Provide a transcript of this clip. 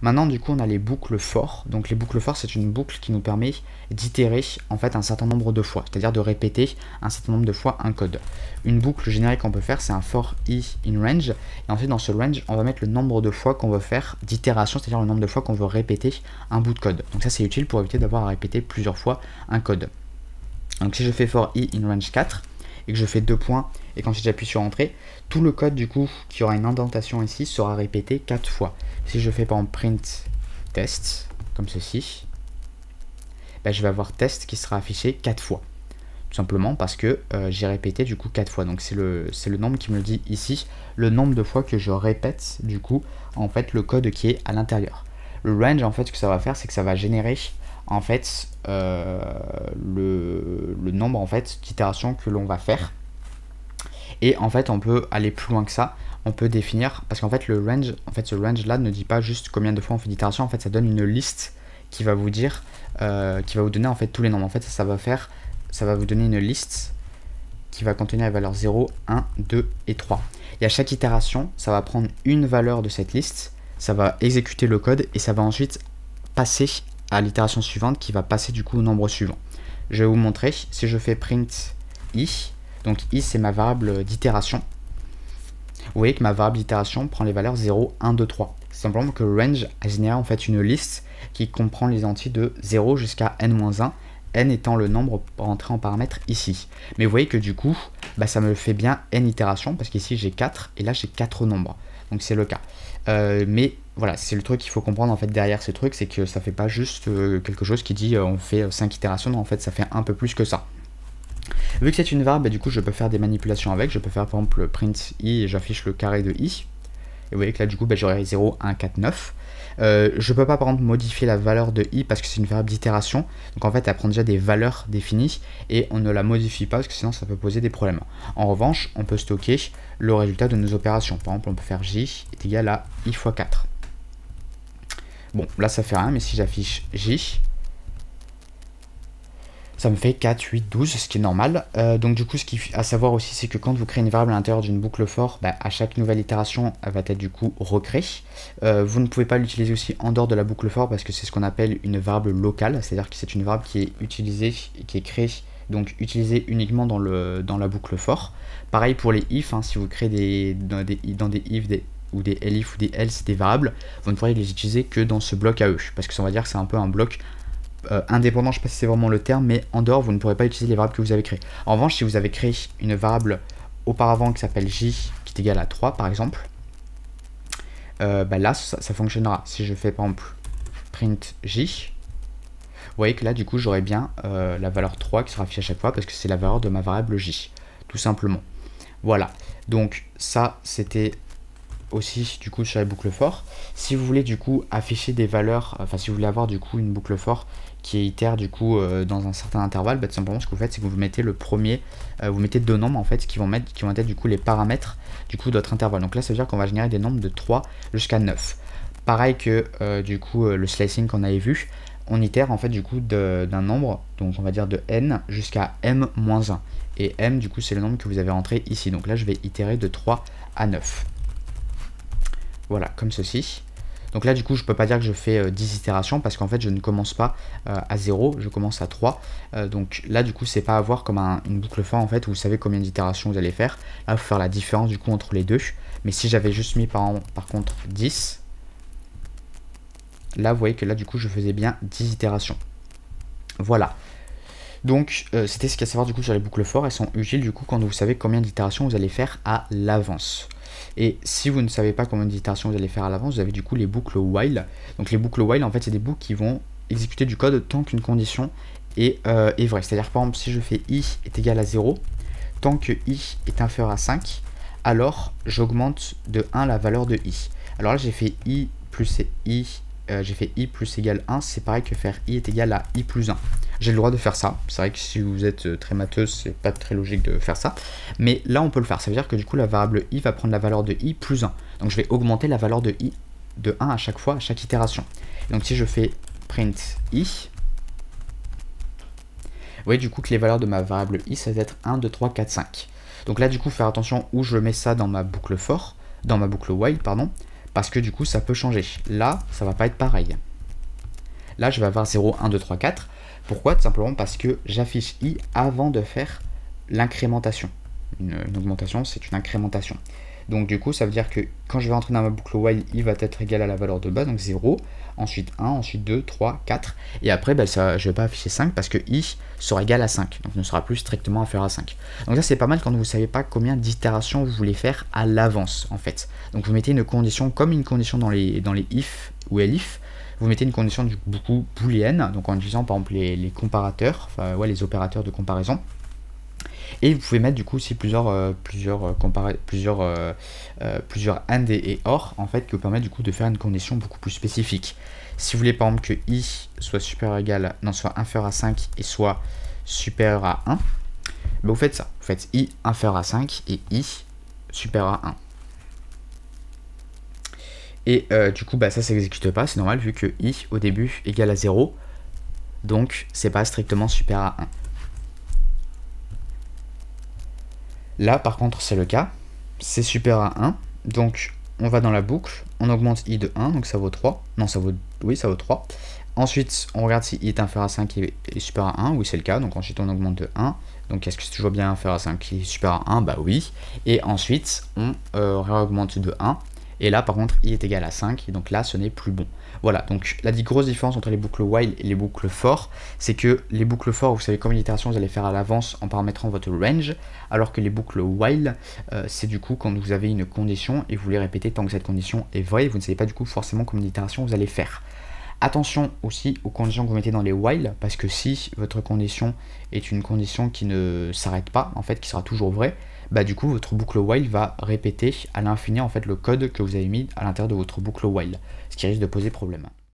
Maintenant, du coup, on a les boucles for. Donc les boucles for, c'est une boucle qui nous permet d'itérer en fait un certain nombre de fois, c'est-à-dire de répéter un certain nombre de fois un code. Une boucle générique qu'on peut faire, c'est un for i in range. Et ensuite, dans ce range, on va mettre le nombre de fois qu'on veut faire d'itération, c'est-à-dire le nombre de fois qu'on veut répéter un bout de code. Donc ça, c'est utile pour éviter d'avoir à répéter plusieurs fois un code. Donc si je fais for i in range 4 et que je fais 2 points et qu'ensuite j'appuie sur entrée, tout le code du coup qui aura une indentation ici sera répété 4 fois. Si je fais par exemple print test comme ceci, ben, je vais avoir test qui sera affiché 4 fois. Tout simplement parce que j'ai répété du coup 4 fois. Donc c'est le nombre qui me le dit ici, le nombre de fois que je répète du coup en fait le code qui est à l'intérieur. Le range en fait ce que ça va faire, c'est que ça va générer en fait le nombre en fait d'itérations que l'on va faire. Et en fait on peut aller plus loin que ça, on peut définir, parce qu'en fait le range, en fait ce range là ne dit pas juste combien de fois on fait d'itérations, en fait ça donne une liste qui va vous dire, qui va vous donner en fait tous les nombres. En fait ça va vous donner une liste qui va contenir les valeurs 0, 1, 2 et 3. Et à chaque itération, ça va prendre une valeur de cette liste, ça va exécuter le code et ça va ensuite passer à l'itération suivante qui va passer du coup au nombre suivant. Je vais vous montrer, si je fais print i, donc i c'est ma variable d'itération, vous voyez que ma variable d'itération prend les valeurs 0, 1, 2, 3. C'est simplement que range a généré en fait une liste qui comprend les entiers de 0 jusqu'à n-1, n étant le nombre rentré en paramètre ici. Mais vous voyez que du coup, bah, ça me fait bien n itérations, parce qu'ici j'ai 4, et là j'ai 4 nombres. Donc c'est le cas. Mais voilà, c'est le truc qu'il faut comprendre en fait derrière ce truc, c'est que ça fait pas juste quelque chose qui dit on fait 5 itérations, non en fait ça fait un peu plus que ça. Vu que c'est une variable, bah, du coup je peux faire des manipulations avec, je peux faire par exemple print i et j'affiche le carré de i. Et vous voyez que là du coup bah, j'aurai 0, 1, 4, 9. Je peux pas par exemple modifier la valeur de i parce que c'est une variable d'itération. Donc en fait elle prend déjà des valeurs définies et on ne la modifie pas parce que sinon ça peut poser des problèmes. En revanche on peut stocker le résultat de nos opérations. Par exemple on peut faire j est égal à i fois 4. Bon là ça fait rien, mais si j'affiche j, ça me fait 4, 8, 12, ce qui est normal. Donc du coup, ce qu'il faut à savoir aussi, c'est que quand vous créez une variable à l'intérieur d'une boucle for, bah, à chaque nouvelle itération, elle va être du coup recréée. Vous ne pouvez pas l'utiliser aussi en dehors de la boucle for parce que c'est ce qu'on appelle une variable locale, c'est-à-dire que c'est une variable qui est utilisée, qui est créée, donc utilisée uniquement dans la boucle for. Pareil pour les if, hein, si vous créez dans des if ou des elif ou des else des variables, vous ne pourrez les utiliser que dans ce bloc à eux, parce que ça on va dire que c'est un peu un bloc indépendant, je ne sais pas si c'est vraiment le terme, mais en dehors vous ne pourrez pas utiliser les variables que vous avez créées. En revanche, si vous avez créé une variable auparavant qui s'appelle j qui est égale à 3 par exemple, bah là ça fonctionnera. Si je fais par exemple print j, vous voyez que là du coup j'aurai bien la valeur 3 qui sera affichée à chaque fois parce que c'est la valeur de ma variable j, tout simplement. Voilà, donc ça c'était aussi du coup sur les boucles for. Si vous voulez du coup afficher des valeurs, enfin si vous voulez avoir du coup une boucle for qui itère du coup dans un certain intervalle, bah, tout simplement ce que vous faites c'est que vous mettez le premier, vous mettez deux nombres en fait qui vont être du coup les paramètres du coup d'autres intervalles. Donc là ça veut dire qu'on va générer des nombres de 3 jusqu'à 9. Pareil que du coup le slicing qu'on avait vu, on itère en fait du coup d'un nombre, donc on va dire de n jusqu'à m-1. Et m du coup c'est le nombre que vous avez rentré ici. Donc là je vais itérer de 3 à 9. Voilà, comme ceci. Donc là, du coup, je ne peux pas dire que je fais 10 itérations parce qu'en fait, je ne commence pas à 0, je commence à 3. Donc là, du coup, c'est pas à voir comme une boucle for en fait où vous savez combien d'itérations vous allez faire. Là, il faut faire la différence du coup entre les deux. Mais si j'avais juste mis par contre 10, là, vous voyez que là, du coup, je faisais bien 10 itérations. Voilà. Donc, c'était ce qu'il y a à savoir du coup sur les boucles for. Elles sont utiles du coup quand vous savez combien d'itérations vous allez faire à l'avance. Et si vous ne savez pas combien d'itérations vous allez faire à l'avance, vous avez du coup les boucles while. Donc les boucles while, en fait, c'est des boucles qui vont exécuter du code tant qu'une condition est vraie. C'est-à-dire, par exemple, si je fais i est égal à 0, tant que i est inférieur à 5, alors j'augmente de 1 la valeur de i. Alors là, j'ai fait i plus i, j'ai fait i plus égal 1, c'est pareil que faire i est égal à i plus 1. J'ai le droit de faire ça. C'est vrai que si vous êtes très matheuse, c'est pas très logique de faire ça. Mais là, on peut le faire. Ça veut dire que du coup, la variable i va prendre la valeur de i plus 1. Donc je vais augmenter la valeur de i de 1 à chaque fois, à chaque itération. Donc si je fais print i, vous voyez du coup que les valeurs de ma variable i, ça va être 1, 2, 3, 4, 5. Donc là, du coup, faire attention où je mets ça dans ma boucle for, dans ma boucle while, pardon. parce que du coup ça peut changer. Là, ça va pas être pareil. Là, je vais avoir 0, 1, 2, 3, 4. Pourquoi? Tout simplement parce que j'affiche i avant de faire l'incrémentation. Une augmentation, c'est une incrémentation. Donc du coup, ça veut dire que quand je vais rentrer dans ma boucle while, i va être égal à la valeur de base, donc 0, ensuite 1, ensuite 2, 3, 4. Et après, bah, ça, je ne vais pas afficher 5 parce que i sera égal à 5, donc ne sera plus strictement inférieur à 5. Donc ça, c'est pas mal quand vous ne savez pas combien d'itérations vous voulez faire à l'avance, en fait. Donc vous mettez une condition comme une condition dans les if ou elif. Vous mettez une condition du coup booléenne, donc en utilisant par exemple les comparateurs, enfin ouais, les opérateurs de comparaison. Et vous pouvez mettre du coup aussi plusieurs and et or en fait qui vous permettent du coup de faire une condition beaucoup plus spécifique. Si vous voulez par exemple que i soit supérieur à égal, non, soit inférieur à 5 et soit supérieur à 1, ben vous faites ça. Vous faites i inférieur à 5 et i supérieur à 1. Et du coup, bah, ça s'exécute pas, c'est normal vu que i au début égale à 0, donc c'est pas strictement supérieur à 1. Là, par contre, c'est le cas, c'est supérieur à 1, donc on va dans la boucle, on augmente i de 1, donc ça vaut 3, non, ça vaut, oui, ça vaut 3. Ensuite, on regarde si i est inférieur à 5 et supérieur à 1, oui, c'est le cas, donc ensuite on augmente de 1, donc est-ce que c'est toujours bien inférieur à 5 et supérieur à 1, bah oui, et ensuite on réaugmente de 1, et là par contre i est égal à 5, et donc là ce n'est plus bon. Voilà, donc la grosse différence entre les boucles while et les boucles for, c'est que les boucles for, vous savez combien d'itérations vous allez faire à l'avance en paramétrant votre range, alors que les boucles while, c'est du coup quand vous avez une condition et vous voulez répéter tant que cette condition est vraie, vous ne savez pas du coup forcément combien d'itérations vous allez faire. Attention aussi aux conditions que vous mettez dans les while, parce que si votre condition est une condition qui ne s'arrête pas, en fait qui sera toujours vraie, bah du coup votre boucle while va répéter à l'infini en fait le code que vous avez mis à l'intérieur de votre boucle while, ce qui risque de poser problème.